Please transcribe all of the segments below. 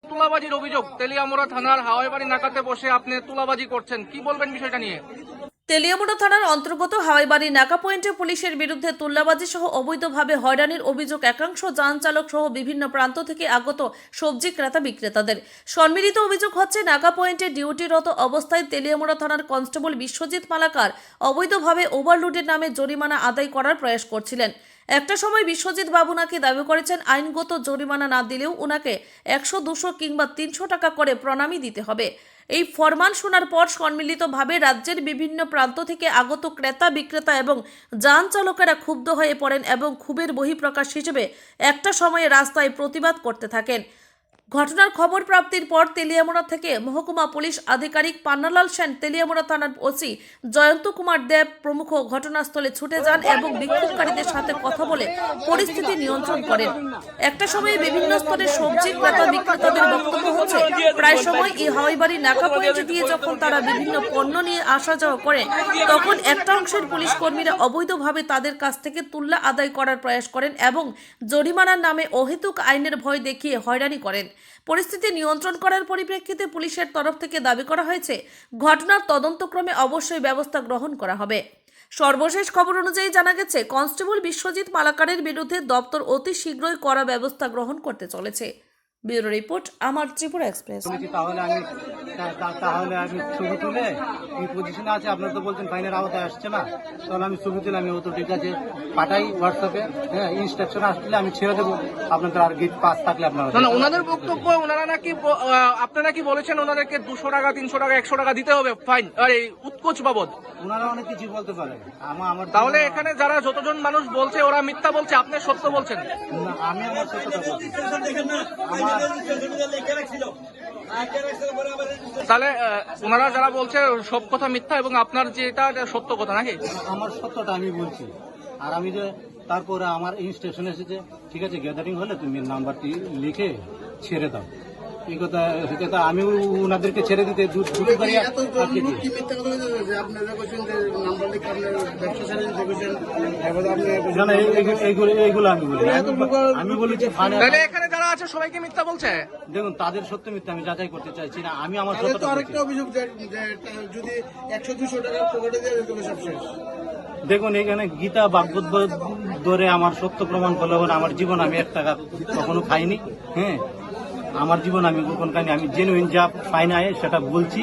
তুলাবাজির অভিযোগ, তেলিয়ামুড়া থানার হাওয়াইবাড়ি নাকাতে বসে আপনি তুলাবাজি করছেন, কি বলবেন বিষয়টা নিয়ে? তেলিয়ামুড়া থানার অন্তর্গত হাওয়াইবাড়ি নাকা পয়েন্টে পুলিশের বিরুদ্ধে তুল্লাবাজি সহ অবৈধভাবে হয়রানির অভিযোগ একাংশ যান চালক সহ বিভিন্ন প্রান্ত থেকে আগত সবজি ক্রেতা বিক্রেতাদের। সম্মিলিত অভিযোগ হচ্ছে, নাকা পয়েন্টে ডিউটিরত অবস্থায় তেলিয়ামুড়া থানার কনস্টেবল বিশ্বজিৎ মালাকার অবৈধভাবে ওভারলোডের নামে জরিমানা আদায় করার প্রয়াস করছিলেন। একটা সময় বিশ্বজিৎ বাবু নাকি দাবি করেছেন, আইনগত জরিমানা না দিলেও উনাকে 100, 200 কিংবা 300 টাকা করে প্রণামী দিতে হবে। এই ফরমান শোনার পর সম্মিলিতভাবে রাজ্যের বিভিন্ন প্রান্ত থেকে আগত ক্রেতা বিক্রেতা এবং যান চালকেরা ক্ষুব্ধ হয়ে পড়েন এবং ক্ষোভের বহিঃপ্রকাশ হিসেবে একটা সময়ে রাস্তায় প্রতিবাদ করতে থাকেন। ঘটনার খবর প্রাপ্তির পর তেলিয়ামুড়া থেকে মহকুমা পুলিশ আধিকারিক পান্নালাল সেন, তেলিয়ামুড়া থানার ওসি জয়ন্ত কুমার দেব প্রমুখ ঘটনাস্থলে ছুটে যান এবং বিক্ষোভকারীদের সাথে কথা বলে পরিস্থিতি নিয়ন্ত্রণ করেন। একটা সময়ে বিভিন্ন স্তরের সবজি ক্রেতা বিক্রেতাদের বক্তব্য হচ্ছে, প্রায় সময় এই হাওয়াইবাড়ি নাকা পয়েন্ট দিয়ে যখন তারা বিভিন্ন পণ্য নিয়ে আসা যাওয়া করে, তখন একটা অংশের পুলিশ কর্মীরা অবৈধভাবে তাদের কাছ থেকে তুল্লা আদায় করার প্রয়াস করেন এবং জরিমানার নামে অহেতুক আইনের ভয় দেখিয়ে হয়রানি করেন। পরিস্থিতি নিয়ন্ত্রণ করার পরিপ্রেক্ষিতে পুলিশের তরফ থেকে দাবি করা হয়েছে, ঘটনার তদন্তক্রমে অবশ্যই ব্যবস্থা গ্রহণ করা হবে। সর্বশেষ খবর অনুযায়ী জানা গেছে, কনস্টেবল বিশ্বজিৎ মালাকারের বিরুদ্ধে দপ্তর অতি শীঘ্রই কড়া ব্যবস্থা গ্রহণ করতে চলেছে। ব্যুরো রিপোর্ট, আমার ত্রিপুরা এক্সপ্রেস। তাহলে আমি ছবি তুলে এই পজিশনে আছে, আপনারা তো বলছেন ফাইনের আওতায় আসছে না, তাহলে আমি ছবি তুলে আমি তো ঠিক আছে পাঠাই হোয়াটসঅ্যাপে, হ্যাঁ ইনস্ট্রাকশন আসলে আমি ছেড়ে দেবো, আপনাদের আর গেট পাস থাকলে আপনারা। ওনাদের বক্তব্য, ওনারা নাকি আপনারা কি বলেছেন ওনাদেরকে 200 টাকা 300 টাকা 100 টাকা দিতে হবে ফাইন, আর এই উৎকোচ বাবদ ওনারা অনেক কিছু বলতে পারে। আমার তাহলে এখানে যারা যতজন মানুষ বলছে ওরা মিথ্যা বলছে, আপনি সত্য বলছেন? আমি আমার সত্যতা বলছি। তাহলে ওনারা যারা বলছে সব কথা মিথ্যা এবং আপনার যেটা সত্য কথা নাকি? আমার সত্যটা আমি বলছি। আর আমি যে তারপরে আমার ইনস্ট্রাকশন এসেছে, ঠিক আছে গ্যাদারিং হলে তুমি নাম্বারটি লিখে ছেড়ে দাও, এই কথা আমি ওনাদেরকে ছেড়ে দিতে এইগুলো আমি বলেছি। এখানে যারা আছে সবাইকে মিথ্যা বলছে। দেখুন তাদের সত্য মিথ্যা আমি যাচাই করতে চাইছি না, আমি আমার আরেকটা অভিযোগ যদি 100-200 টাকা পকেটে দিয়ে দেবে সব শেষ। দেখুন এখানে গীতা ভাগবত ধরে আমার সত্য প্রমাণ করলে আমার জীবন আমি 1 টাকা কখনো খাইনি, হ্যাঁ আমার জীবন আমি কখন খাইনি, আমি জেনুইন যা ফাইন আয় সেটা বলছি।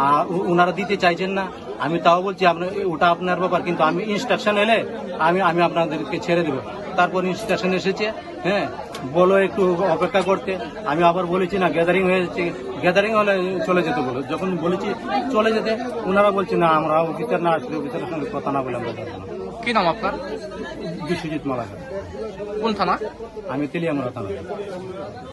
আর ওনারা দিতে চাইছেন না, আমি তাও বলছি আপনার ওটা আপনার ব্যাপার, কিন্তু আমি ইনস্ট্রাকশন এলে আমি আপনাদেরকে ছেড়ে দেবো। তারপর ইনস্ট্রাকশন এসেছে, হ্যাঁ বলো একটু অপেক্ষা করতে, আমি আবার বলেছি না গ্যাদারিং হয়েছে, গ্যাদারিং হলে চলে যেতে বলো। যখন বলেছি চলে যেতে, ওনারা বলছে না আমরা অফিসার না আসলে অফিসারের সঙ্গে কথা না বলে আমরা যাবো না। কি নাম আপনার? বিশ্বজিৎ মালাকার। কোন থানা? আমি তেলিয়ামুড়া থানা।